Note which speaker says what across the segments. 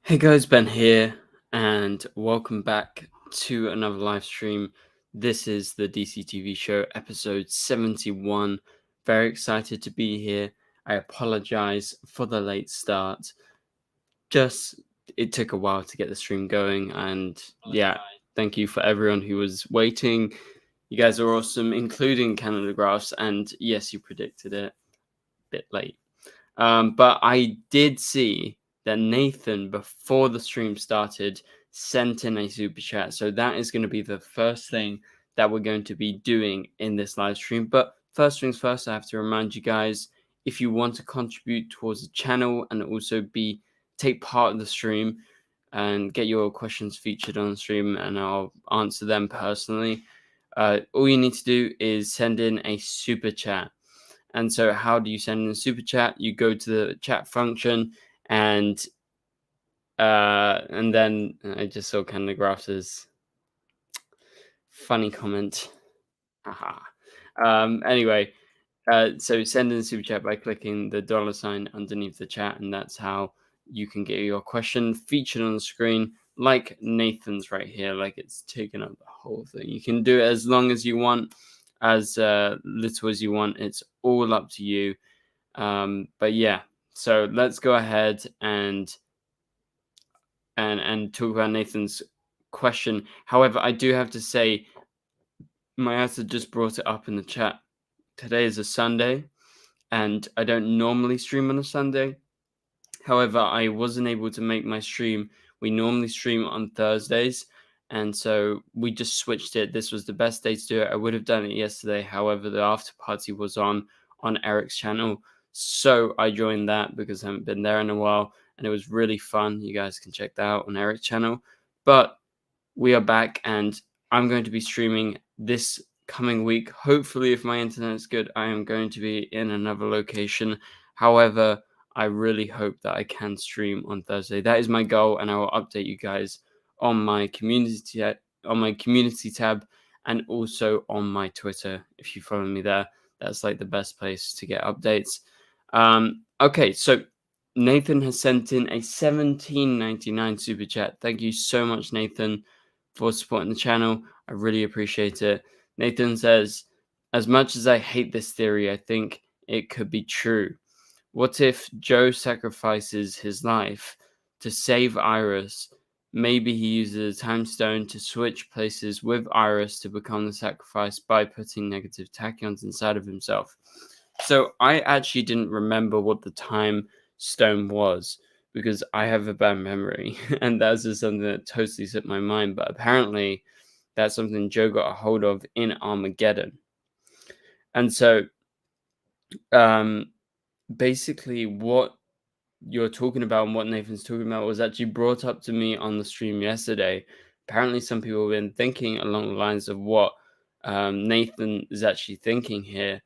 Speaker 1: Hey guys, Ben here, and welcome back to another live stream. This is the DCTV show, episode 71. Very excited to be here. I apologize for the late start. It took a while to get the stream going, and yeah, thank you for everyone who was waiting. You guys are awesome, including Canada Graphs, and yes, you predicted it. Bit late. But I did see that Nathan, before the stream started, sent in a super chat. So that is going to be the first thing that we're going to be doing in this live stream. But first things first, I have to remind you guys, if you want to contribute towards the channel and also take part in the stream and get your questions featured on the stream, and I'll answer them personally, all you need to do is send in a super chat. And so how do you send in a super chat? You go to the chat function and then I just saw Canada Graphs' funny comment. Haha. Anyway, so send in a super chat by clicking the $ underneath the chat, and that's how you can get your question featured on the screen, like Nathan's right here, like it's taking up the whole thing. You can do it as long as you want, as little as you want. It's all up to you. But yeah, so let's go ahead and talk about Nathan's question. However, I do have to say, Mayasa just brought it up in the chat. Today is a Sunday, and I don't normally stream on a Sunday. However, I wasn't able to make my stream. We normally stream on Thursdays, and so we just switched it. This was the best day to do it. I would have done it yesterday. However, the after party was on Eric's channel, so I joined that because I haven't been there in a while, and it was really fun. You guys can check that out on Eric's channel. But we are back, and I'm going to be streaming this coming week. Hopefully, if my internet is good, I am going to be in another location. However, I really hope that I can stream on Thursday. That is my goal, and I will update you guys on my community tab and also on my Twitter. If you follow me there, that's like the best place to get updates. Okay, so Nathan has sent in a $17.99 super chat. Thank you so much, Nathan, for supporting the channel. I really appreciate it. Nathan says, as much as I hate this theory, I think it could be true. What if Joe sacrifices his life to save Iris? Maybe he uses a time stone to switch places with Iris to become the sacrifice by putting negative tachyons inside of himself. So I actually didn't remember what the time stone was because I have a bad memory, and that's just something that totally slipped my mind. But apparently, that's something Joe got a hold of in Armageddon. And so, basically, what you're talking about and what Nathan's talking about was actually brought up to me on the stream yesterday. Apparently, some people have been thinking along the lines of what Nathan is actually thinking here,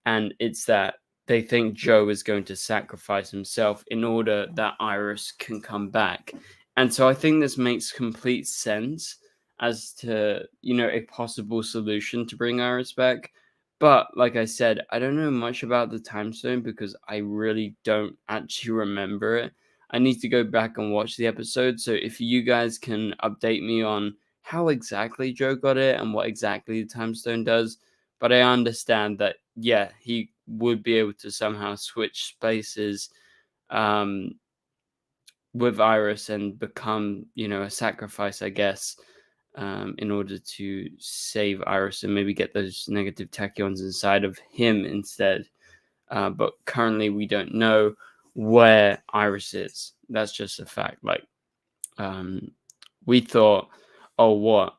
Speaker 1: and it's that they think Joe is going to sacrifice himself in order that Iris can come back. And so I think this makes complete sense as to, a possible solution to bring Iris back. But like I said, I don't know much about the time stone because I really don't actually remember it. I need to go back and watch the episode. So if you guys can update me on how exactly Joe got it and what exactly the time stone does. But I understand that, yeah, he would be able to somehow switch spaces with Iris and become, a sacrifice, I guess, in order to save Iris and maybe get those negative tachyons inside of him instead. But currently, we don't know where Iris is. That's just a fact. Like, we thought, oh, what?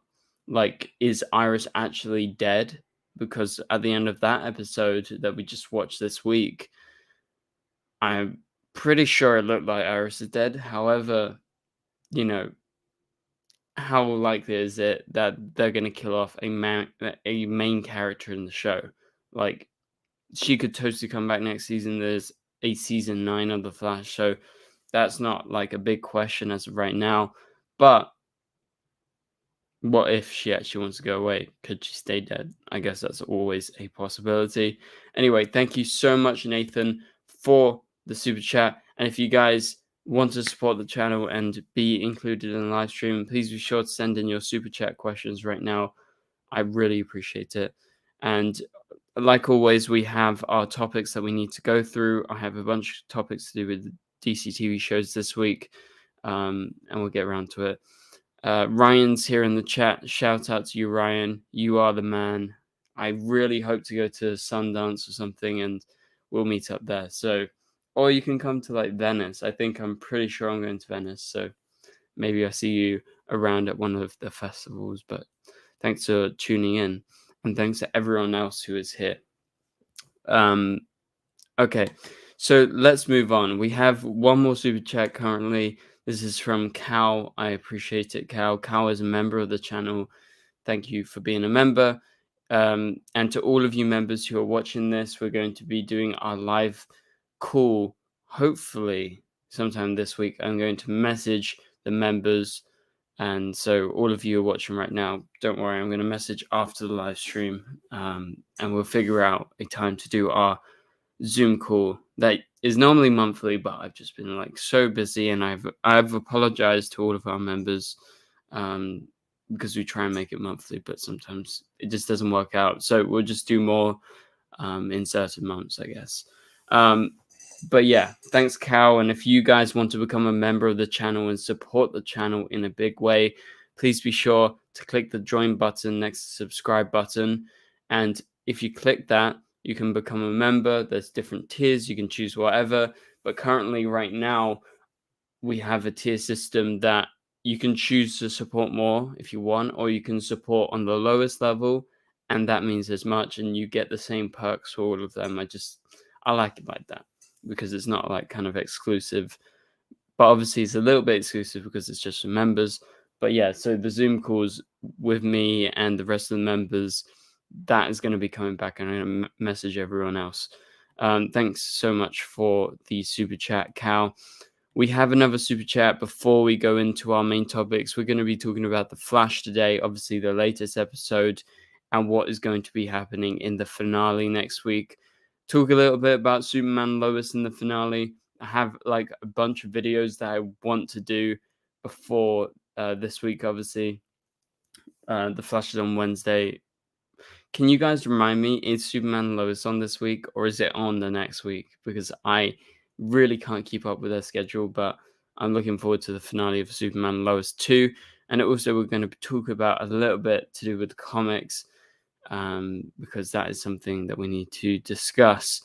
Speaker 1: Like, is Iris actually dead? Because at the end of that episode that we just watched this week, I'm pretty sure it looked like Iris is dead. However, how likely is it that they're going to kill off a main character in the show? Like, she could totally come back next season. There's a season 9 of The Flash, so that's not like a big question as of right now. But what if she actually wants to go away? Could she stay dead? I guess that's always a possibility. Anyway, thank you so much, Nathan, for the super chat. And if you guys want to support the channel and be included in the live stream, please be sure to send in your super chat questions right now. I really appreciate it. And like always, we have our topics that we need to go through. I have a bunch of topics to do with DCTV shows this week, and we'll get around to it. Ryan's here in the chat. Shout out to you, Ryan. You are the man. I really hope to go to Sundance or something, and we'll meet up there. So, or you can come to like Venice. I'm pretty sure I'm going to Venice. So maybe I see you around at one of the festivals. But thanks for tuning in, and thanks to everyone else who is here. Okay, so let's move on. We have one more super chat currently. This is from Cal. I appreciate it, Cal. Cal is a member of the channel. Thank you for being a member. And to all of you members who are watching this, we're going to be doing our live call, hopefully sometime this week. I'm going to message the members. And so all of you are watching right now, don't worry, I'm going to message after the live stream, and we'll figure out a time to do our Zoom call that is normally monthly, but I've just been like so busy, and I've apologized to all of our members because we try and make it monthly, but sometimes it just doesn't work out. So we'll just do more in certain months, I guess. But yeah, thanks, Cal. And if you guys want to become a member of the channel and support the channel in a big way, please be sure to click the join button next to the subscribe button. And if you click that, you can become a member. There's different tiers. You can choose whatever. But currently, right now, we have a tier system that you can choose to support more if you want, or you can support on the lowest level, and that means as much, and you get the same perks for all of them. I like it like that because it's not like kind of exclusive, but obviously it's a little bit exclusive because it's just for members. But yeah, so the Zoom calls with me and the rest of the members, that is going to be coming back, and I'm going to message everyone else. Thanks so much for the super chat, Cal. We have another super chat before we go into our main topics. We're going to be talking about The Flash today, obviously the latest episode, and what is going to be happening in the finale next week. Talk a little bit about Superman Lois in the finale. I have like a bunch of videos that I want to do before this week, obviously. The Flash is on Wednesday. Can you guys remind me, is Superman Lois on this week or is it on the next week? Because I really can't keep up with their schedule, but I'm looking forward to the finale of Superman Lois 2. And also we're going to talk about a little bit to do with comics, because that is something that we need to discuss.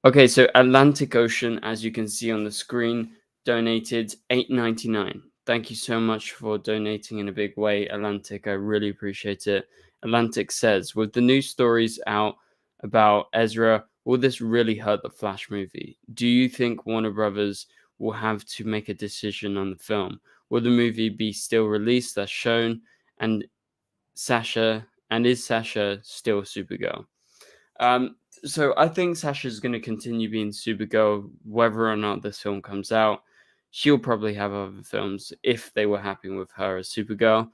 Speaker 1: Okay, so Atlantic Ocean, as you can see on the screen, donated $8.99. Thank you so much for donating in a big way, Atlantic. I really appreciate it. Atlantic says, with the new stories out about Ezra, will this really hurt the Flash movie? Do you think Warner Brothers will have to make a decision on the film? Will the movie be still released as shown? And is Sasha still Supergirl? So I think Sasha's going to continue being Supergirl, whether or not this film comes out. She'll probably have other films if they were happy with her as Supergirl.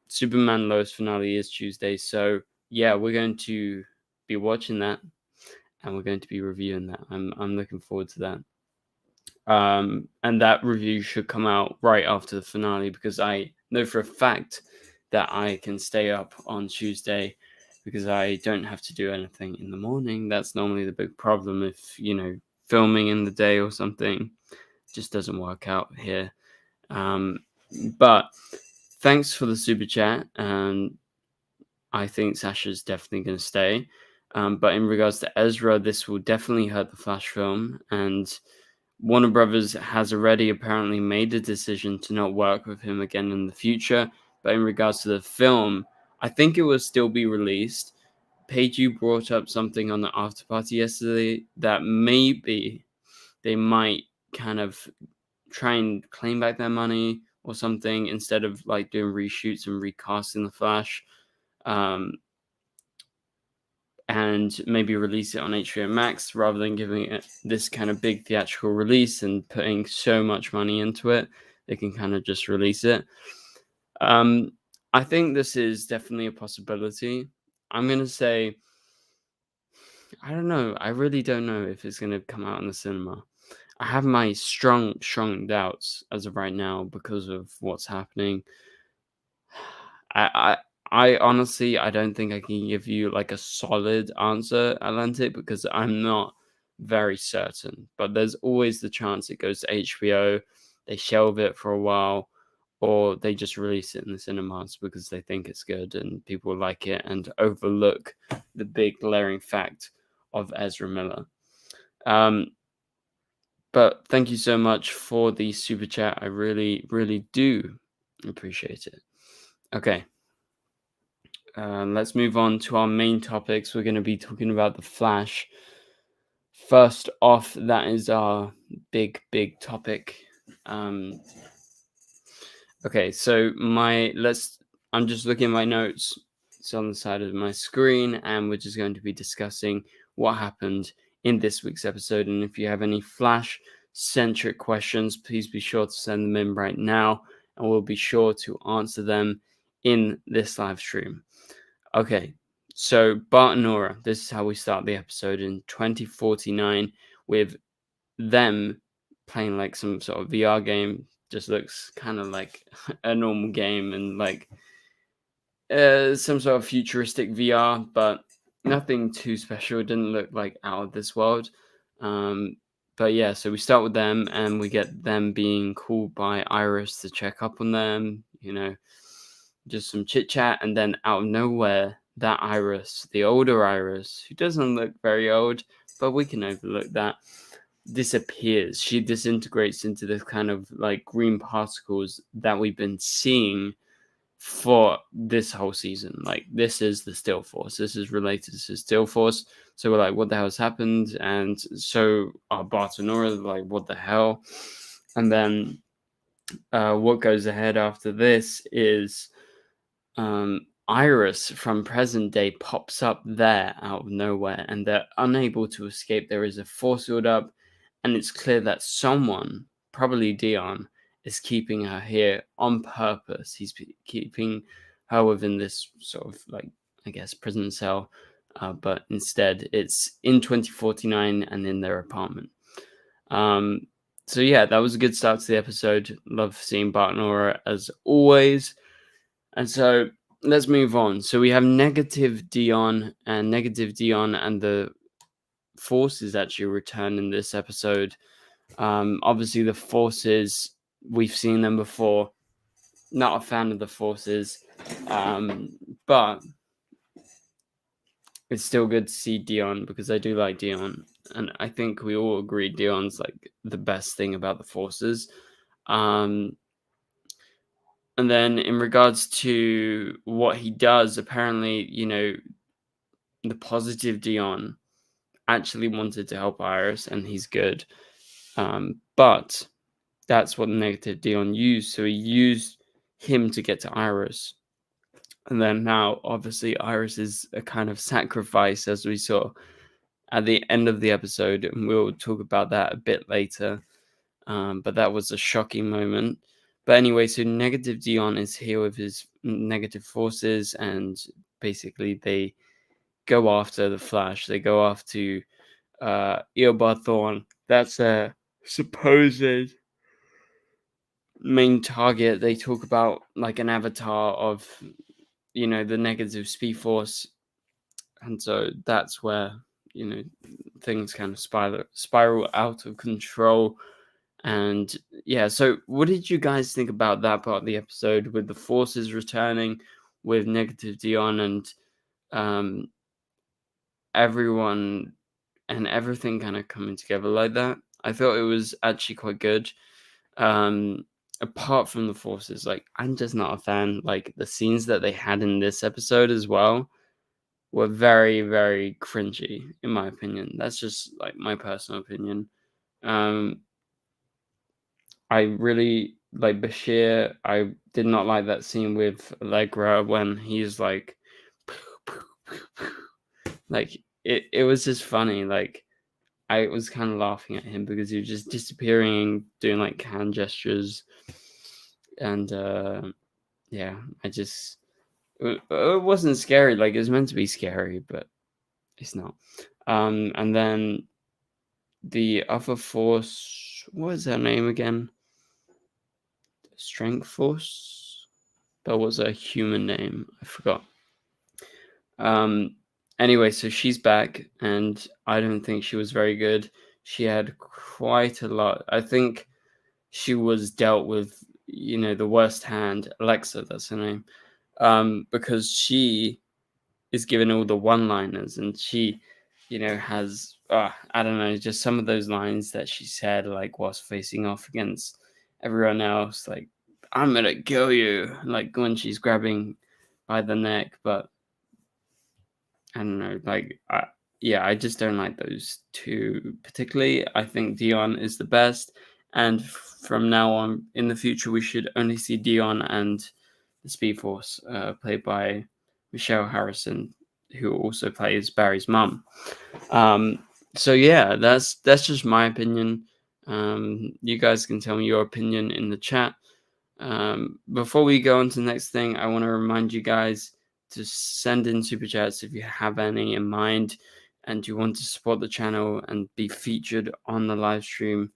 Speaker 1: Superman Lois finale is Tuesday, so yeah, we're going to be watching that, and we're going to be reviewing that. I'm looking forward to that. And that review should come out right after the finale, because I know for a fact that I can stay up on Tuesday because I don't have to do anything in the morning. That's normally the big problem if, filming in the day or something just doesn't work out here. But thanks for the super chat. I think Sasha's definitely going to stay. But in regards to Ezra, this will definitely hurt the Flash film. And Warner Brothers has already apparently made a decision to not work with him again in the future. But in regards to the film, I think it will still be released. Paige, you brought up something on the after party yesterday that maybe they might kind of try and claim back their money or something instead of like doing reshoots and recasting the Flash, and maybe release it on HBO Max rather than giving it this kind of big theatrical release and putting so much money into it. They can kind of just release it. I think this is definitely a possibility. I'm going to say, I don't know. I really don't know if it's going to come out in the cinema. I have my strong doubts as of right now because of what's happening. I I honestly, I don't think I can give you like a solid answer, Atlantic, because I'm not very certain. But there's always the chance it goes to HBO, they shelve it for a while, or they just release it in the cinemas because they think it's good and people like it and overlook the big glaring fact of Ezra Miller. But thank you so much for the super chat. I really, really do appreciate it. Okay. Let's move on to our main topics. We're going to be talking about the Flash. First off, that is our big topic. Okay, so I'm just looking at my notes. It's on the side of my screen, and we're just going to be discussing what happened in this week's episode. And if you have any Flash-centric questions, please be sure to send them in right now, and we'll be sure to answer them in this live stream. Okay, so Bart and Nora, this is how we start the episode in 2049 with them playing like some sort of VR game. Just looks kind of like a normal game and like some sort of futuristic VR, but nothing too special. It didn't look like out of this world. But yeah, so we start with them and we get them being called by Iris to check up on them, just some chit chat, and then out of nowhere, that Iris, the older Iris, who doesn't look very old, but we can overlook that, disappears. She disintegrates into this kind of like green particles that we've been seeing for this whole season. Like, this is the Still Force. This is related to Still Force. So we're like, what the hell has happened? And so our Bart and Nora are like, what the hell? And then what goes ahead after this is Iris from present day pops up there out of nowhere, and they're unable to escape. There is a force field up, and it's clear that someone, probably Dion, is keeping her here on purpose. He's keeping her within this sort of like, I guess, prison cell, but instead it's in 2049 and in their apartment. So yeah, that was a good start to the episode. Love seeing Bart and Nora as always. And so let's move on. So we have negative Dion, and the Forces actually return in this episode. Obviously the Forces, we've seen them before. Not a fan of the Forces, but it's still good to see Dion because I do like Dion, and I think we all agree Dion's like the best thing about the Forces. And then in regards to what he does, apparently, the positive Dion actually wanted to help Iris, and he's good. But that's what the negative Dion used. So he used him to get to Iris. And then now, obviously, Iris is a kind of sacrifice, as we saw at the end of the episode. And we'll talk about that a bit later. But that was a shocking moment. But anyway, so negative Dion is here with his negative forces, and basically they go after the Flash. They go after Eobard Thawne. That's a supposed main target. They talk about like an avatar of, the negative Speed Force. And so that's where, things kind of spiral out of control. And yeah, so what did you guys think about that part of the episode with the Forces returning, with negative Dion and everyone and everything kind of coming together like that? I thought it was actually quite good. Apart from the Forces, like, I'm just not a fan. Like, the scenes that they had in this episode as well were very, very cringy, in my opinion. That's just like my personal opinion. I really like Bashir. I did not like that scene with Allegra when he's like, like it was just funny. Like, I was kind of laughing at him because he was just disappearing, doing like hand gestures, and yeah, it wasn't scary. Like, it was meant to be scary, but it's not. And then the other force, what is her name again? Strength Force? That was a human name. I forgot. Anyway, so she's back, and I don't think she was very good. She had quite a lot. I think she was dealt with, the worst hand. Alexa, that's her name. Because she is given all the one-liners, and she, has, I don't know, just some of those lines that she said, like, whilst facing off against everyone else, like, I'm gonna kill you, like, when she's grabbing by the neck. But I don't know, like, I just don't like those two particularly. I think Dion is the best, and from now on in the future, we should only see Dion and the Speed Force, played by Michelle Harrison, who also plays Barry's mum. So yeah, that's just my opinion. You guys can tell me your opinion in the chat. Before we go on to the next thing, I want to remind you guys to send in super chats if you have any in mind and you want to support the channel and be featured on the live stream.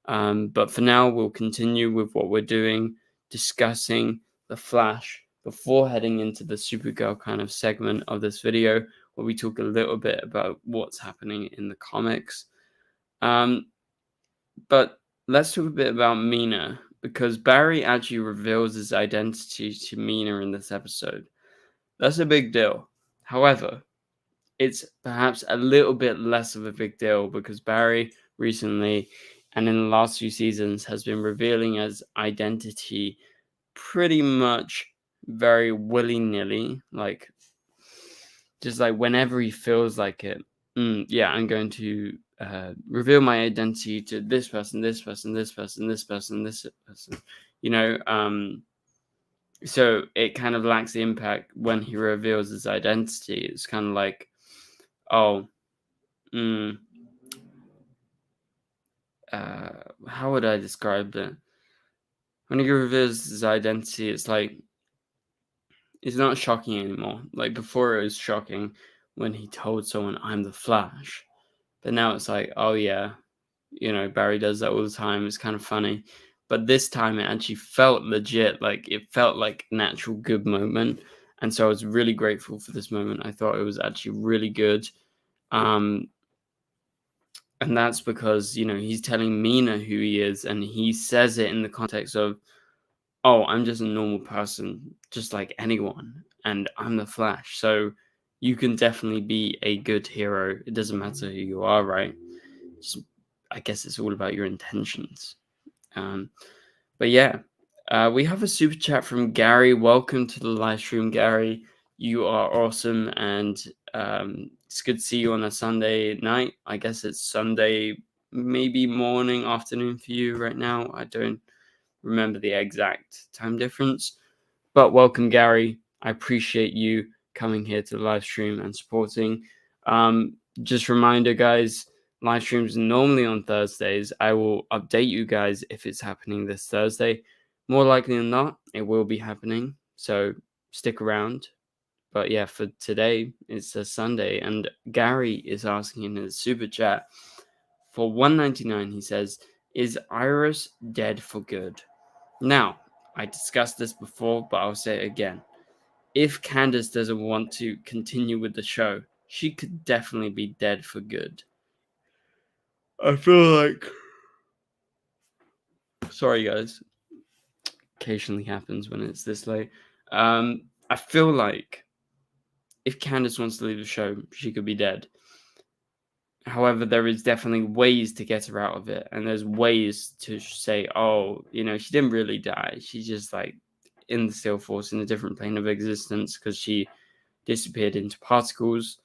Speaker 1: But for now, we'll continue with what we're doing, discussing the Flash before heading into the Supergirl kind of segment of this video, where we talk a little bit about what's happening in the comics. But let's talk a bit about Mina, because Barry actually reveals his identity to Mina in this episode. That's a big deal. However, it's perhaps a little bit less of a big deal because Barry recently and in the last few seasons has been revealing his identity pretty much very willy-nilly, like just like whenever he feels like it. Yeah, I'm going to reveal my identity to this person, this person, this person, this person, this person. So it kind of lacks the impact when he reveals his identity. It's kind of like, oh, how would I describe it? When he reveals his identity, it's like, it's not shocking anymore. Like before, it was shocking when he told someone, I'm the Flash. But now it's like, oh yeah, Barry does that all the time. It's kind of funny. But this time it actually felt legit. Like it felt like an actual good moment. And so I was really grateful for this moment. I thought it was actually really good. And that's because, he's telling Mina who he is. And he says it in the context of, oh, I'm just a normal person, just like anyone. And I'm the Flash. So you can definitely be a good hero. It doesn't matter who you are, right? I guess it's all about your intentions. But yeah, we have a super chat from Gary. Welcome to the live stream, Gary. You are awesome, and it's good to see you on a Sunday night. I guess it's Sunday, maybe morning, afternoon for you right now. I don't remember the exact time difference, but welcome, Gary. I appreciate you coming here to the live stream and supporting. Just reminder, guys, live streams normally on Thursdays. I will update you guys if it's happening this Thursday. More likely than not, it will be happening. So stick around. But yeah, for today, it's a Sunday. And Gary is asking in his super chat for $1.99. He says, is Iris dead for good? Now, I discussed this before, but I'll say it again. If Candace doesn't want to continue with the show, she could definitely be dead for good. I feel like... Sorry, guys. Occasionally happens when it's this late. I feel like if Candace wants to leave the show, she could be dead. However, there is definitely ways to get her out of it. And there's ways to say, oh, she didn't really die. She's just like in the Still Force in a different plane of existence because she disappeared into particles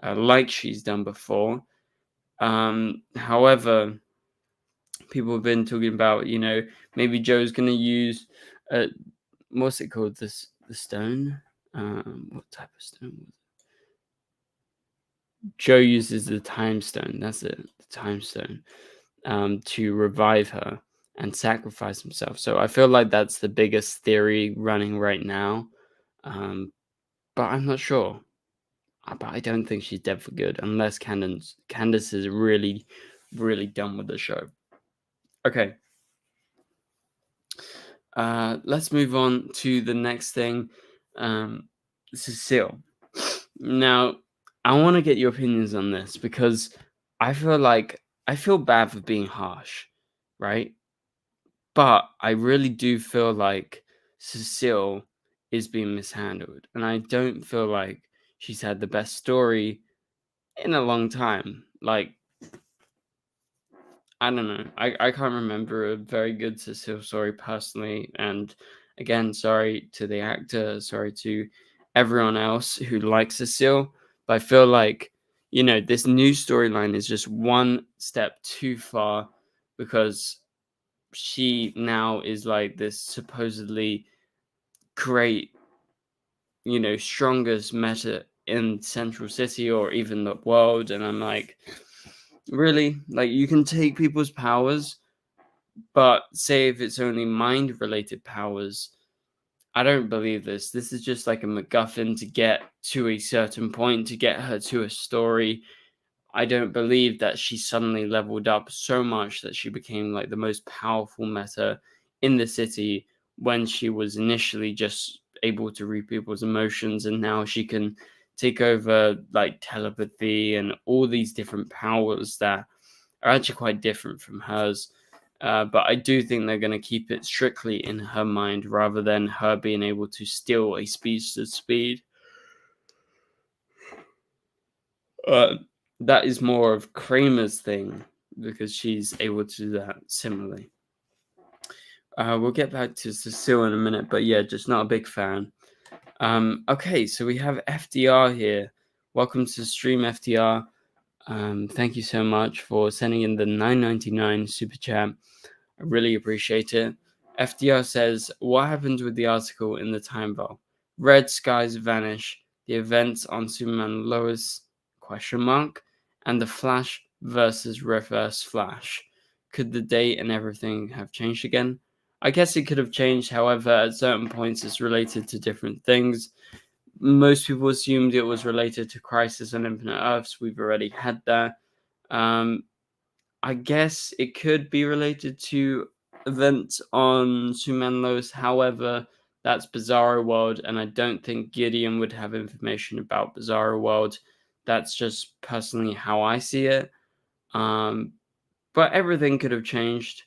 Speaker 1: like she's done before. However, people have been talking about, maybe Joe's going to use, what's it called? The stone? What type of stone was it? Joe uses the time stone. That's it. The time stone. To revive her and sacrifice himself. So I feel like that's the biggest theory running right now. But I'm not sure. But I don't think she's dead for good unless Candace is really, really done with the show. Okay. Let's move on to the next thing. Cecile. Now, I want to get your opinions on this because I feel bad for being harsh, right? But I really do feel like Cecile is being mishandled, and I don't feel like she's had the best story in a long time. Like, I don't know. I can't remember a very good Cecile story personally. And again, sorry to the actor, sorry to everyone else who likes Cecile. But I feel like, this new storyline is just one step too far because she now is like this supposedly great, strongest meta in Central City or even the world. And I'm like, really? Like, you can take people's powers. But say if it's only mind-related powers, I don't believe this. This is just like a MacGuffin to get to a certain point, to get her to a story. I don't believe that she suddenly leveled up so much that she became like the most powerful meta in the city when she was initially just able to read people's emotions, and now she can take over like telepathy and all these different powers that are actually quite different from hers. But I do think they're going to keep it strictly in her mind rather than her being able to steal a speedster's speed. Uh, that is more of Kramer's thing because she's able to do that similarly. We'll get back to Cecile in a minute, but yeah, just not a big fan. Okay, so we have FDR here. Welcome to the stream, FDR. Thank you so much for sending in the $9.99 super chat. I really appreciate it. FDR says, what happened with the article in the Time Bell? Red skies vanish, the events on Superman Lois, question mark, and the Flash versus Reverse Flash. Could the date and everything have changed again? I guess it could have changed, however, at certain points it's related to different things. Most people assumed it was related to Crisis on Infinite Earths. We've already had that. I guess it could be related to events on Superman Lois. However, that's Bizarro World, and I don't think Gideon would have information about Bizarro World. That's just personally how I see it. But everything could have changed.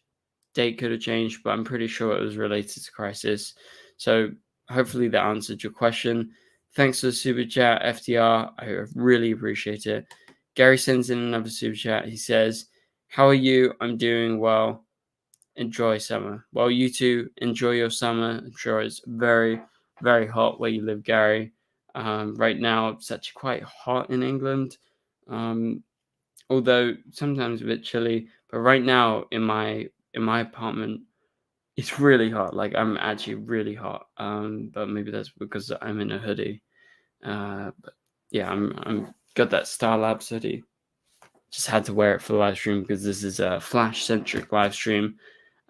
Speaker 1: Date could have changed, but I'm pretty sure it was related to Crisis. So hopefully that answered your question. Thanks for the super chat, FTR. I really appreciate it. Gary sends in another super chat. He says, how are you? I'm doing well. Enjoy summer. Well, you too. Enjoy your summer. I'm sure it's very, very hot where you live, Gary. Right now, it's actually quite hot in England. Although sometimes a bit chilly. But right now, in my apartment, it's really hot. Like, I'm actually really hot. But maybe that's because I'm in a hoodie. But yeah, I'm got that Star Labs hoodie. Just had to wear it for the live stream because this is a Flash centric live stream.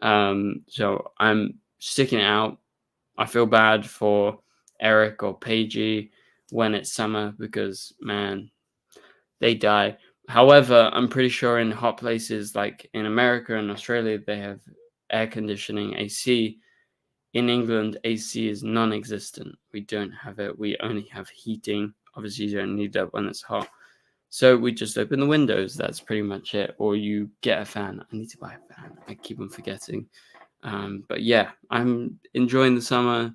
Speaker 1: So I'm sticking it out. I feel bad for Eric or Paigey when it's summer because, man, they die. However, I'm pretty sure in hot places like in America and Australia, they have air conditioning, AC. In England, AC is non-existent. We don't have it. We only have heating. Obviously, you don't need that when it's hot. So we just open the windows. That's pretty much it. Or you get a fan. I need to buy a fan. I keep on forgetting. But yeah, I'm enjoying the summer.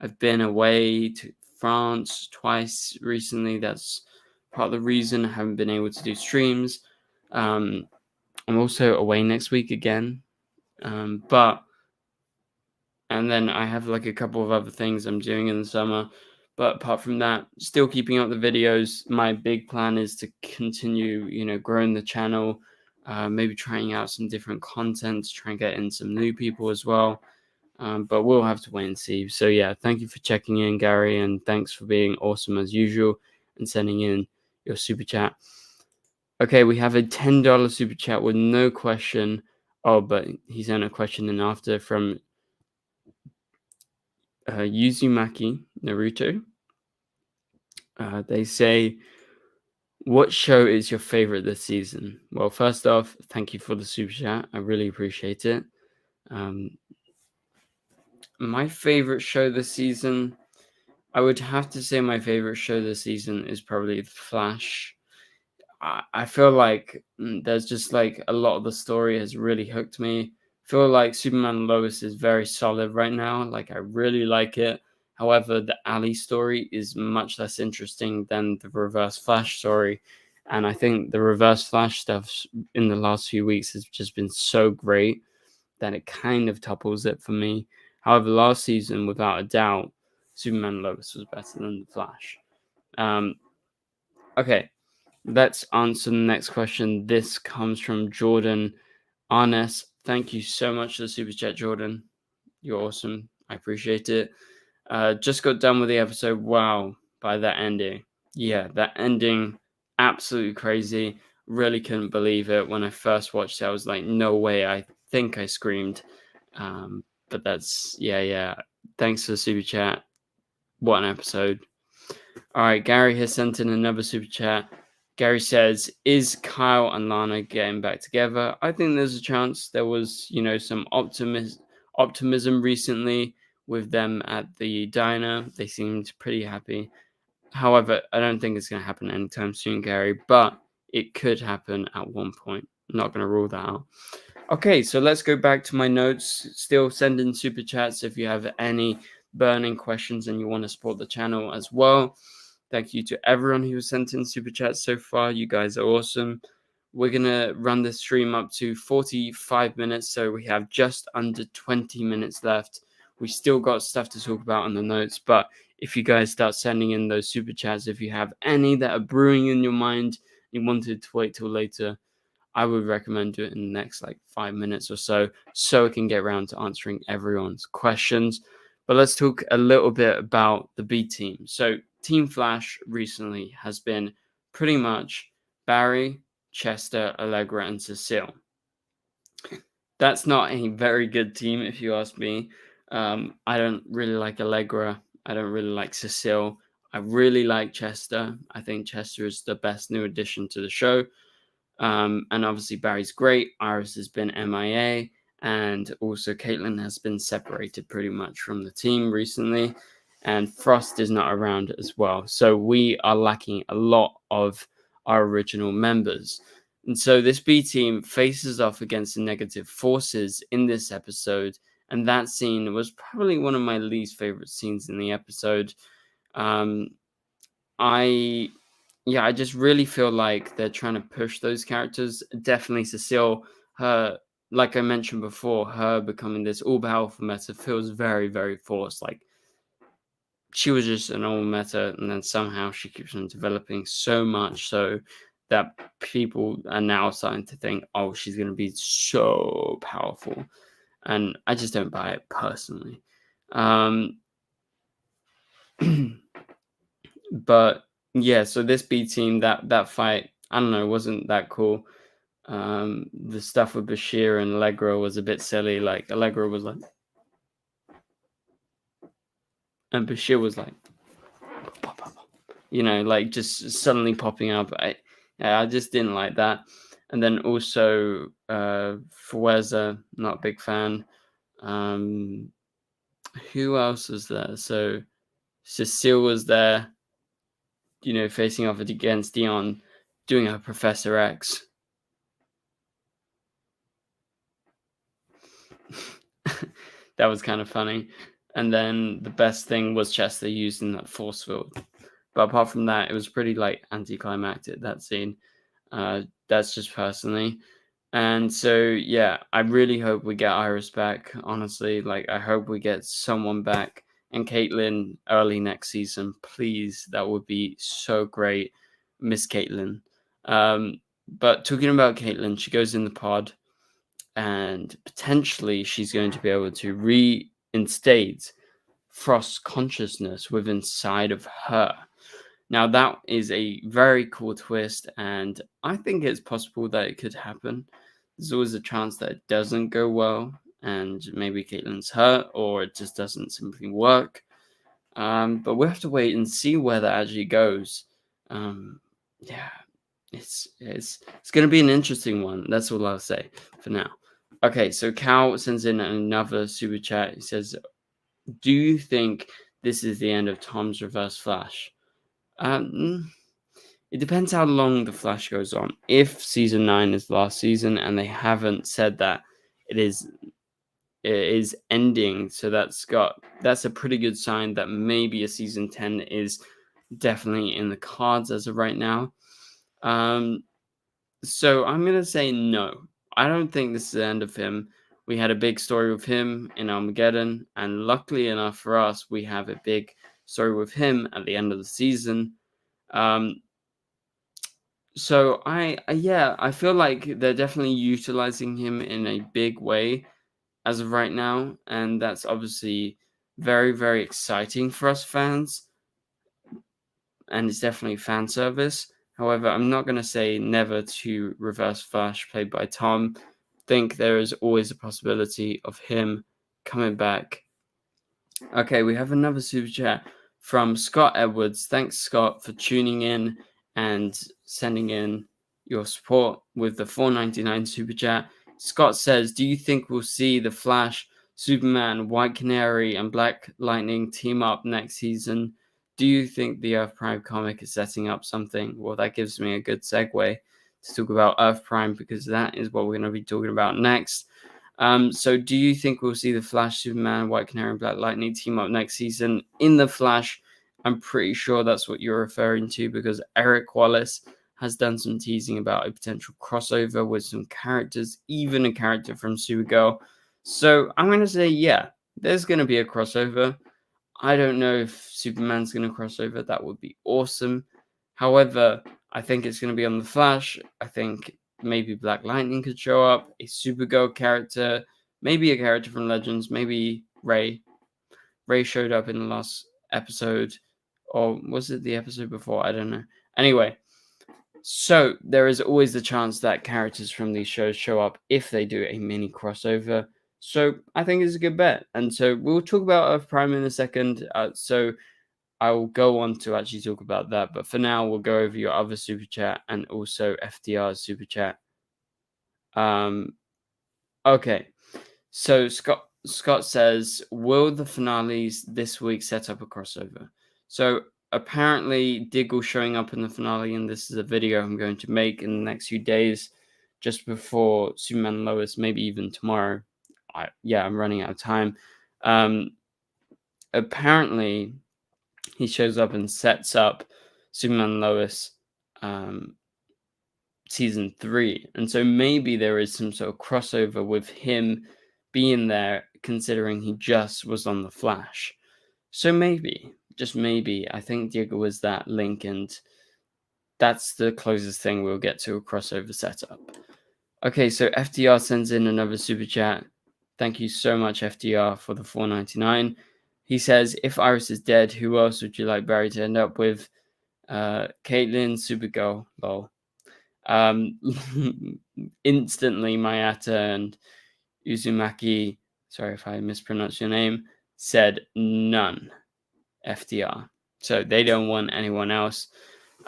Speaker 1: I've been away to France twice recently. That's part of the reason I haven't been able to do streams. I'm also away next week again. And then I have like a couple of other things I'm doing in the summer. But apart from that, still keeping up the videos. My big plan is to continue, growing the channel, maybe trying out some different content, try and get in some new people as well. But we'll have to wait and see. So yeah, thank you for checking in, Gary, and thanks for being awesome as usual and sending in your super chat. Okay, we have a $10 super chat with no question. Oh, but he sent a question in after from Uzumaki Naruto. They say, What show is your favorite this season? Well, first off, thank you for the super chat. I really appreciate it. My favorite show this season, I would have to say my favorite show this season is probably The Flash. I feel like there's just like a lot of the story has really hooked me. I feel like Superman and Lois is very solid right now. Like I really like it. However, the Ali story is much less interesting than the Reverse Flash story. And I think the Reverse Flash stuff in the last few weeks has just been so great that it kind of topples it for me. However, last season, without a doubt, Superman and Lois was better than the Flash. Okay, let's answer the next question. This comes from Jordan Arnes. Thank you so much for the super chat, Jordan. You're awesome. I appreciate it. Just got done with the episode. Wow, by that ending. Yeah, that ending, absolutely crazy. Really couldn't believe it. When I first watched it, I was like, no way. I think I screamed. But that's, yeah. Thanks for the super chat. What an episode. All right, Gary has sent in another super chat. Gary says, is Kyle and Lana getting back together? I think there's a chance. There was, some optimism recently with them at the diner. They seemed pretty happy. However, I don't think it's going to happen anytime soon, Gary, but it could happen at one point. I'm not going to rule that out. Okay, so let's go back to my notes. Still send in super chats if you have any burning questions and you want to support the channel as well. Thank you to everyone who sent in super chats so far. You guys are awesome. We're going to run the stream up to 45 minutes, so we have just under 20 minutes left. We still got stuff to talk about on the notes, but if you guys start sending in those super chats, if you have any that are brewing in your mind, you wanted to wait till later, I would recommend doing it in the next 5 minutes or so I can get around to answering everyone's questions. But let's talk a little bit about the B team. So Team Flash recently has been pretty much Barry, Chester, Allegra, and Cecile. That's not a very good team, if you ask me. I don't really like Allegra. I don't really like Cecile. I really like Chester. I think Chester is the best new addition to the show. And obviously Barry's great. Iris has been MIA. And also Caitlin has been separated pretty much from the team recently. And Frost is not around as well. So we are lacking a lot of our original members. And so this B team faces off against the negative forces in this episode. And that scene was probably one of my least favorite scenes in the episode. I just really feel like they're trying to push those characters. Definitely Cecile, her, like I mentioned before, her becoming this all-powerful meta feels very, very forced. Like, she was just an old meta, and then somehow she keeps on developing so much so that people are now starting to think, oh, she's going to be so powerful. And I just don't buy it personally. But yeah, so this B team, that fight, I don't know, wasn't that cool. The stuff with Bashir and Allegra was a bit silly. Like Allegra was like, and Bashir was like, like just suddenly popping up. I just didn't like that. And then also Fueza, not a big fan. Who else was there? So Cecile was there, facing off against Dion, doing her Professor X. That was kind of funny. And then the best thing was Chester using that force field. But apart from that, it was pretty anticlimactic, that scene. That's just personally. And so, yeah, I really hope we get Iris back, honestly. I hope we get someone back. And Caitlin early next season, please. That would be so great. Miss Caitlin. But talking about Caitlin, she goes in the pod. And potentially she's going to be able to reinstate Frost's consciousness within inside of her. Now, that is a very cool twist, and I think it's possible that it could happen. There's always a chance that it doesn't go well, and maybe Caitlin's hurt, or it just doesn't simply work. But we'll have to wait and see where that actually goes. Yeah, it's going to be an interesting one. That's all I'll say for now. Okay, so Cal sends in another super chat. He says, "Do you think this is the end of Tom's Reverse Flash?" It depends how long the Flash goes on. If season 9 is last season and they haven't said that it is ending, so that's a pretty good sign that maybe a season 10 is definitely in the cards as of right now. So I'm gonna say no. I don't think this is the end of him. We had a big story with him in Armageddon, and luckily enough for us, we have a big story with him at the end of the season. So I feel like they're definitely utilizing him in a big way as of right now, and that's obviously very, very exciting for us fans, and it's definitely fan service. However, I'm not going to say never to Reverse Flash played by Tom. Think there is always a possibility of him coming back. Okay, we have another super chat from Scott Edwards. Thanks, Scott, for tuning in and sending in your support with the $4.99 super chat. Scott says, "Do you think we'll see the Flash, Superman, White Canary, and Black Lightning team up next season? Do you think the Earth Prime comic is setting up something?" Well, that gives me a good segue to talk about Earth Prime, because that is what we're going to be talking about next. So do you think we'll see the Flash, Superman, White Canary, and Black Lightning team up next season in the Flash? I'm pretty sure that's what you're referring to, because Eric Wallace has done some teasing about a potential crossover with some characters, even a character from Supergirl. So I'm going to say, yeah, there's going to be a crossover. I don't know if Superman's going to cross over. That would be awesome. However, I think it's going to be on the Flash. I think maybe Black Lightning could show up, a Supergirl character, maybe a character from Legends, maybe Ray. Ray showed up in the last episode, or was it the episode before? I don't know. Anyway, so there is always the chance that characters from these shows show up if they do a mini crossover. So I think it's a good bet. And so we'll talk about Earth Prime in a second. So I will go on to actually talk about that. But for now, we'll go over your other super chat and also FDR's super chat. Okay. So Scott says, "Will the finales this week set up a crossover?" So apparently Diggle showing up in the finale, and this is a video I'm going to make in the next few days, just before Superman and Lois, maybe even tomorrow. I'm running out of time. Apparently he shows up and sets up Superman and Lois season 3, and so maybe there is some sort of crossover with him being there, considering he just was on the Flash. So maybe, just maybe, I think Diego was that link, and that's the closest thing we'll get to a crossover setup. Okay, so FDR sends in another super chat. Thank you so much, FDR, for the $4.99. He says, "If Iris is dead, who else would you like Barry to end up with?" Caitlin, Supergirl, lol. Instantly, Mayata and Uzumaki, sorry if I mispronounced your name, said none. FDR. So they don't want anyone else.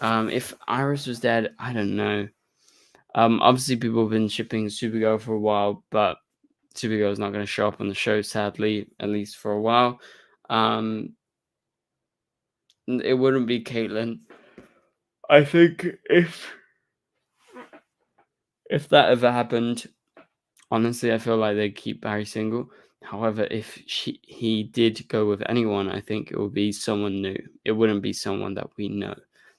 Speaker 1: If Iris was dead, I don't know. Obviously, people have been shipping Supergirl for a while, but Supergirl is not going to show up on the show, sadly, at least for a while. It wouldn't be Caitlin. I think if that ever happened, honestly, I feel like they'd keep Barry single. However, if he did go with anyone, I think it would be someone new. It wouldn't be someone that we know.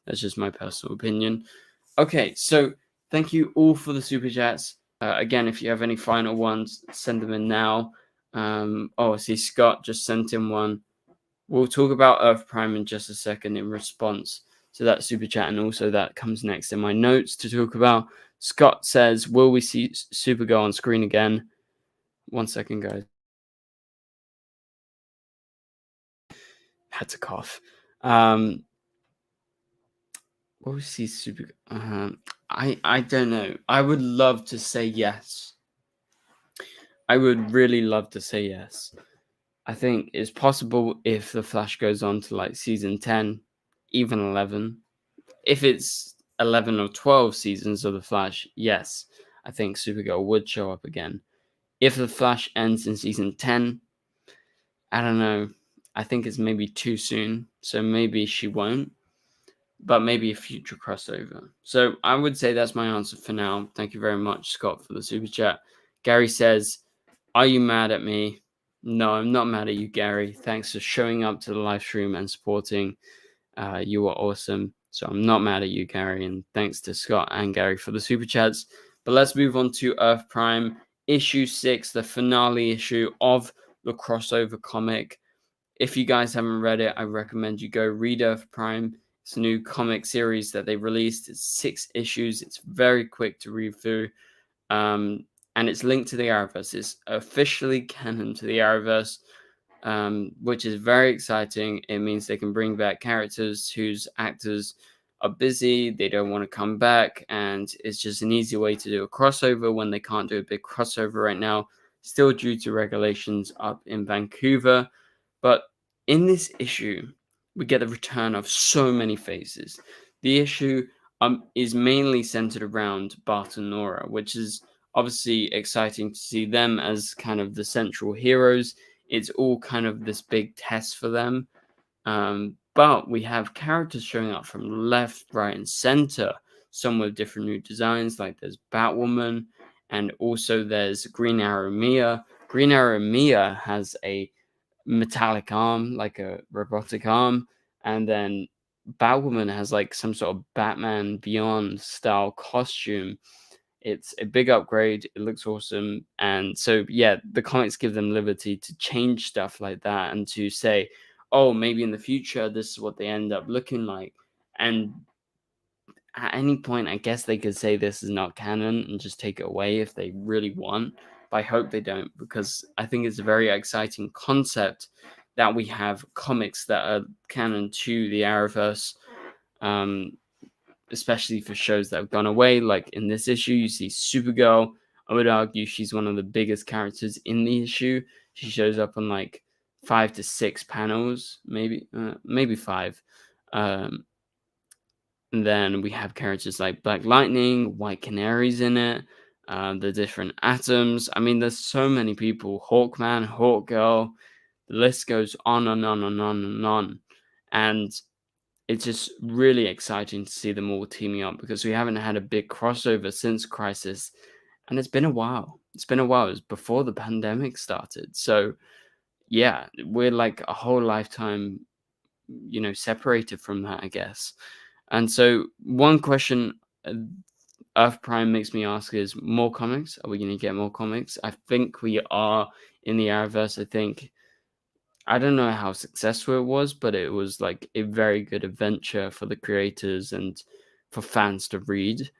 Speaker 1: That's just my personal opinion. Okay, so thank you all for the super chats. Again, if you have any final ones, send them in now. I see Scott just sent in one. We'll talk about Earth Prime in just a second in response to that super chat, and also that comes next in my notes to talk about. Scott says, "Will we see Supergirl on screen again?" 1 second, guys. Had to cough. Will we see Supergirl? I don't know. I would love to say yes. I would really love to say yes. I think it's possible if the Flash goes on to like season 10, even 11. If it's 11 or 12 seasons of The Flash, yes, I think Supergirl would show up again. If The Flash ends in season 10, I don't know. I think it's maybe too soon, so maybe she won't, but maybe a future crossover. So I would say that's my answer for now. Thank you very much, Scott, for the super chat. Gary says, "Are you mad at me?" No, I'm not mad at you, Gary. Thanks for showing up to the live stream and supporting. You were awesome. So I'm not mad at you, Gary. And thanks to Scott and Gary for the super chats. But let's move on to Earth Prime, issue 6, the finale issue of the crossover comic. If you guys haven't read it, I recommend you go read Earth Prime. It's a new comic series that they released. It's 6 issues. It's very quick to read through. And it's linked to the Arrowverse. It's officially canon to the Arrowverse, which is very exciting. It means they can bring back characters whose actors are busy, they don't want to come back, and it's just an easy way to do a crossover when they can't do a big crossover right now, still due to regulations up in Vancouver. But in this issue, we get the return of so many faces. The issue is mainly centered around Bart and Nora, which is obviously exciting to see them as kind of the central heroes. It's all kind of this big test for them. But we have characters showing up from left, right, and center, some with different new designs, like there's Batwoman, and also there's Green Arrow Mia. Green Arrow Mia has a metallic arm, like a robotic arm, and then Batwoman has like some sort of Batman Beyond style costume. It's a big upgrade. It looks awesome. And so, yeah, the comics give them liberty to change stuff like that and to say, oh, maybe in the future, this is what they end up looking like. And at any point, I guess they could say this is not canon and just take it away if they really want. But I hope they don't, because I think it's a very exciting concept that we have comics that are canon to the Arrowverse. Especially for shows that have gone away. Like in this issue, you see Supergirl. I would argue she's one of the biggest characters in the issue. She shows up on like 5 to 6 panels, maybe 5. And then we have characters like Black Lightning, White Canaries in it, the different atoms. I mean, there's so many people. Hawkman, Hawkgirl. The list goes on and on and on and on. And it's just really exciting to see them all teaming up because we haven't had a big crossover since Crisis, and it's been a while. It's been a while. It was before the pandemic started. So, yeah, we're like a whole lifetime, separated from that, I guess. And so, one question Earth Prime makes me ask is more comics? Are we going to get more comics? I think we are in the Arrowverse. I don't know how successful it was, but it was like a very good adventure for the creators and for fans to read.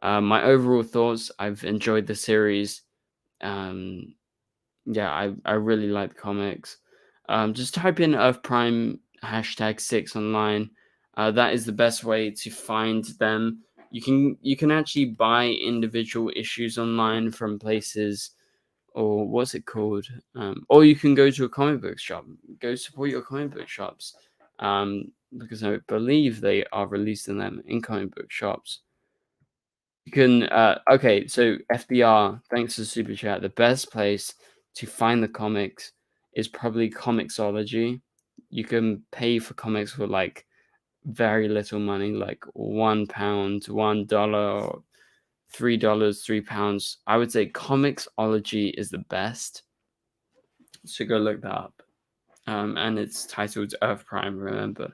Speaker 1: My overall thoughts, I've enjoyed the series. Yeah, I really like the comics. Just type in Earth Prime #6 online. That is the best way to find them. You can actually buy individual issues online from places, or what's it called? Or you can go to a comic book shop. Go support your comic book shops, because I believe they are releasing them in comic book shops. You can. Okay, so FDR, thanks to Super Chat, the best place to find the comics is probably Comixology. You can pay for comics for like very little money, like £1, $1, or $3, £3. I would say Comixology is the best. So go look that up. And it's titled Earth Prime, remember.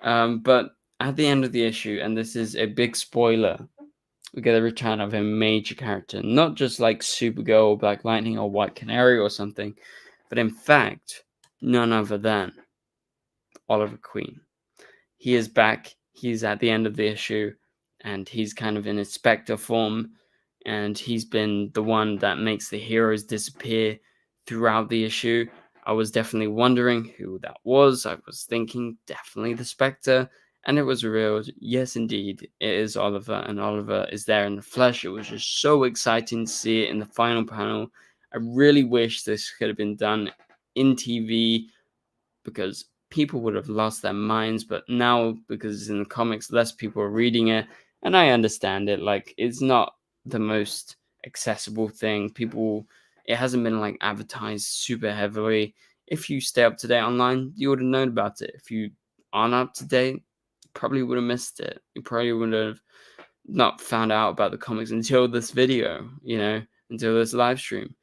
Speaker 1: But at the end of the issue, and this is a big spoiler, we get a return of a major character. Not just like Supergirl, or Black Lightning, or White Canary or something, but in fact, none other than Oliver Queen. He is back. He's at the end of the issue, and he's kind of in his Spectre form, and he's been the one that makes the heroes disappear throughout the issue. I was definitely wondering who that was. I was thinking definitely the Spectre, and it was revealed. Yes, indeed, it is Oliver, and Oliver is there in the flesh. It was just so exciting to see it in the final panel. I really wish this could have been done in TV, because people would have lost their minds, but now, because it's in the comics, less people are reading it, And I understand it. Like, it's not the most accessible thing. It hasn't been like advertised super heavily. If you stay up to date online, you would have known about it. If you aren't up to date, probably would have missed it. You probably would have not found out about the comics until this video, until this live stream.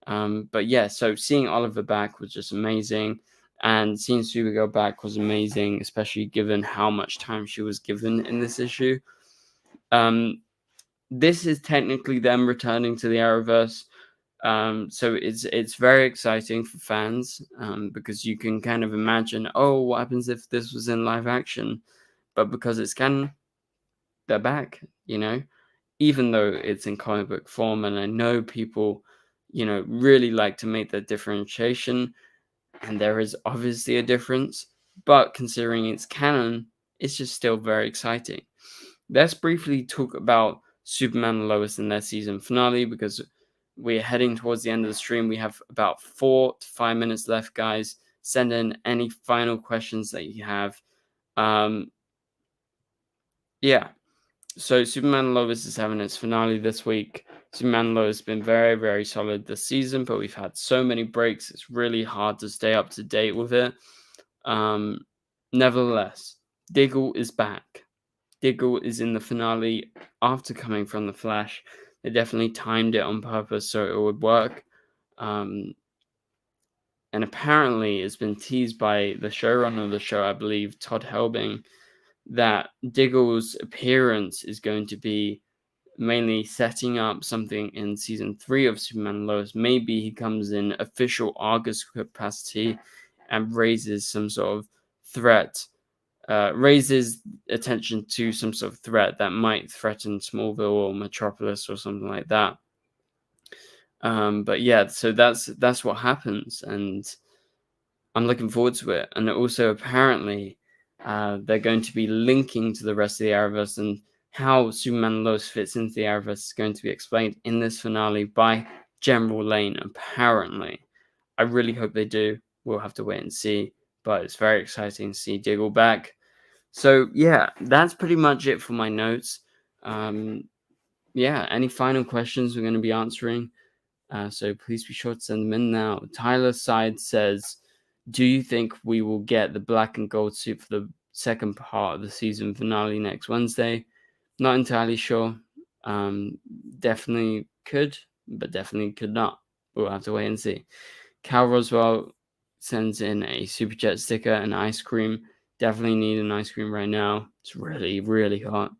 Speaker 1: But yeah, so seeing Oliver back was just amazing. And seeing Supergirl back was amazing, especially given how much time she was given in this issue. This is technically them returning to the Arrowverse. So it's very exciting for fans, because you can kind of imagine, oh, what happens if this was in live action? But because it's canon, they're back, even though it's in comic book form. And I know people, really like to make that differentiation, and there is obviously a difference, but considering it's canon, it's just still very exciting. Let's briefly talk about Superman and Lois in their season finale, because we're heading towards the end of the stream. We have about 4 to 5 minutes left, guys. Send in any final questions that you have. Yeah. So Superman and Lois is having its finale this week. Superman and Lois has been very, very solid this season, but we've had so many breaks. It's really hard to stay up to date with it. Nevertheless, Diggle is back. Diggle is in the finale after coming from the Flash. They definitely timed it on purpose so it would work. And apparently it's been teased by the showrunner of the show, I believe, Todd Helbing, that Diggle's appearance is going to be mainly setting up something in season 3 of Superman and Lois. Maybe he comes in official Argus capacity and raises some sort of threat, raises attention to some sort of threat that might threaten Smallville or Metropolis or something like that. But yeah, so that's what happens, and I'm looking forward to it. And also, apparently, they're going to be linking to the rest of the Arrowverse, and how Superman and Lois fits into the Arrowverse is going to be explained in this finale by General Lane, apparently. I really hope they do. We'll have to wait and see, but it's very exciting to see Diggle back. So yeah, that's pretty much it for my notes. Yeah, any final questions we're going to be answering? So please be sure to send them in now. Tyler Side says, do you think we will get the black and gold suit for the second part of the season finale next Wednesday? Not entirely sure. Definitely could, but definitely could not. We'll have to wait and see. Cal Roswell sends in a super chat sticker and ice cream. Definitely need an ice cream right now. It's really, really hot.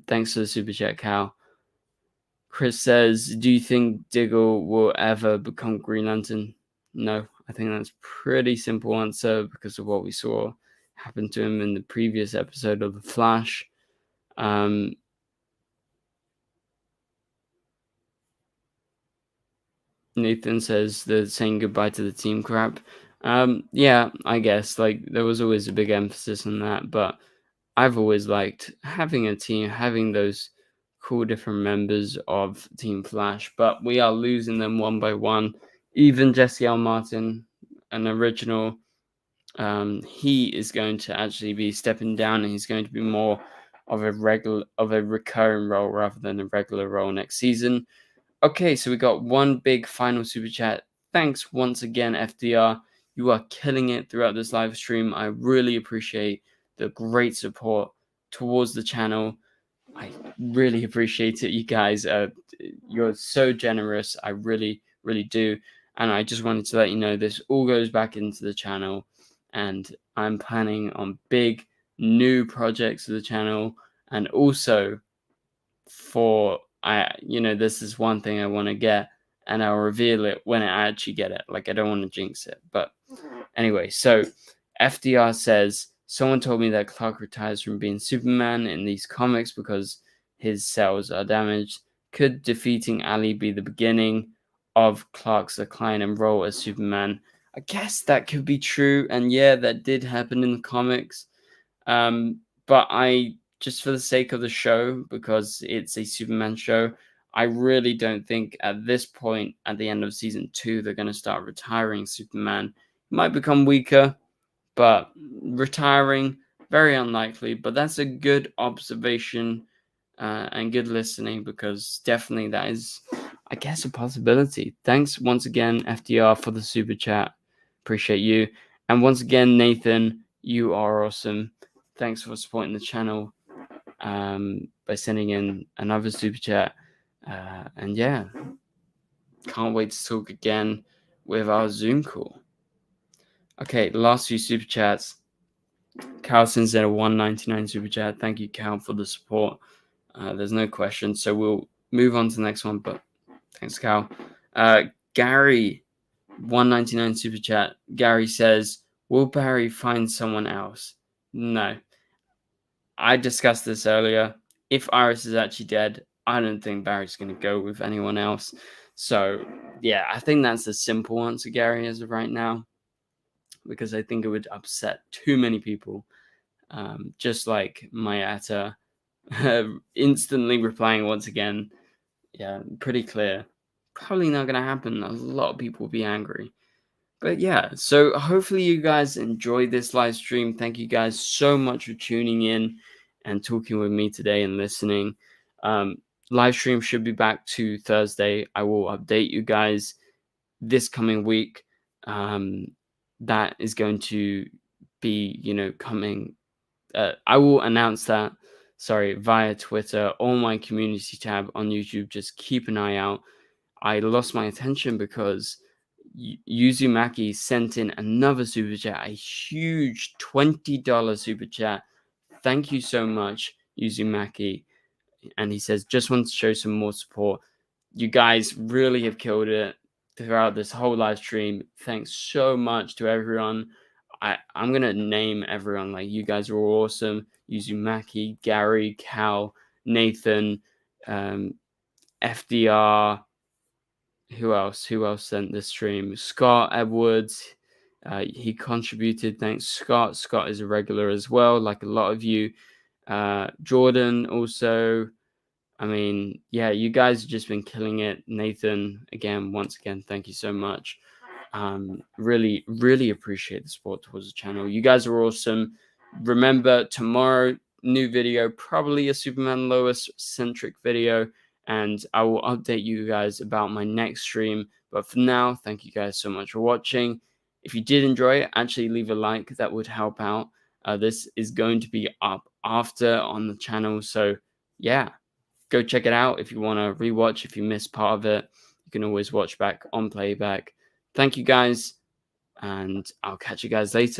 Speaker 1: Thanks for the super chat, Cal. Chris says, do you think Diggle will ever become Green Lantern? No, I think that's a pretty simple answer because of what we saw happen to him in the previous episode of The Flash. Nathan says they're saying goodbye to the team crap. Yeah, I guess, like, there was always a big emphasis on that, but I've always liked having a team, having those cool different members of Team Flash, but we are losing them one by one. Even Jesse L. Martin, an original, he is going to actually be stepping down, and he's going to be more of a recurring role rather than a regular role next season. Okay, so we got one big final super chat. Thanks once again, FDR. You are killing it throughout this live stream. I really appreciate the great support towards the channel. I really appreciate it, you guys. You're so generous. I really, really do. And I just wanted to let you know this all goes back into the channel. And I'm planning on big new projects for the channel. And also this is one thing I want to get, and I'll reveal it when I actually get it. Like, I don't want to jinx it. But anyway, so FDR says, someone told me that Clark retires from being Superman in these comics because his cells are damaged. Could defeating Ali be the beginning of Clark's decline and role as Superman? I guess that could be true, and yeah, that did happen in the comics. But just for the sake of the show, because it's a Superman show, I really don't think at this point, at the end of season 2, they're going to start retiring Superman. He might become weaker, but retiring, very unlikely. But that's a good observation and good listening, because definitely that is, I guess, a possibility. Thanks once again, FDR, for the super chat. Appreciate you. And once again, Nathan, you are awesome. Thanks for supporting the channel by sending in another super chat. And yeah, can't wait to talk again with our Zoom call. Okay, the last few super chats. Cal sends in a $1.99 super chat. Thank you, Cal, for the support. There's no question, so we'll move on to the next one. But thanks, Cal. Gary, $1.99 super chat. Gary says, "Will Barry find someone else?" No. I discussed this earlier. If Iris is actually dead, I don't think Barry's going to go with anyone else. So yeah, I think that's the simple answer, Gary, as of right now, because I think it would upset too many people. Just like Mayata instantly replying once again. Yeah, pretty clear. Probably not going to happen. A lot of people will be angry. But yeah, so hopefully you guys enjoyed this live stream. Thank you guys so much for tuning in and talking with me today and listening. Live stream should be back to Thursday. I will update you guys this coming week. That is going to be, coming. I will announce that, via Twitter or my community tab on YouTube. Just keep an eye out. I lost my attention because Yuzumaki sent in another super chat, a huge $20 super chat. Thank you so much, Yuzumaki. And he says, just want to show some more support. You guys really have killed it throughout this whole live stream. Thanks so much to everyone. I'm going to name everyone. Like, you guys are all awesome. Yuzumaki, Gary, Cal, Nathan, FDR. Who else sent this stream? Scott Edwards. He contributed. Thanks, Scott. Scott is a regular as well, like a lot of you. Jordan also. I mean, yeah, you guys have just been killing it. Nathan, once again, thank you so much. Really, really appreciate the support towards the channel. You guys are awesome. Remember, tomorrow, new video, probably a Superman Lois centric video, and I will update you guys about my next stream. But for now, thank you guys so much for watching. If you did enjoy it, actually leave a like. That would help out. This is going to be up after on the channel, so yeah. Go check it out if you want to rewatch. If you missed part of it, you can always watch back on playback. Thank you guys, and I'll catch you guys later.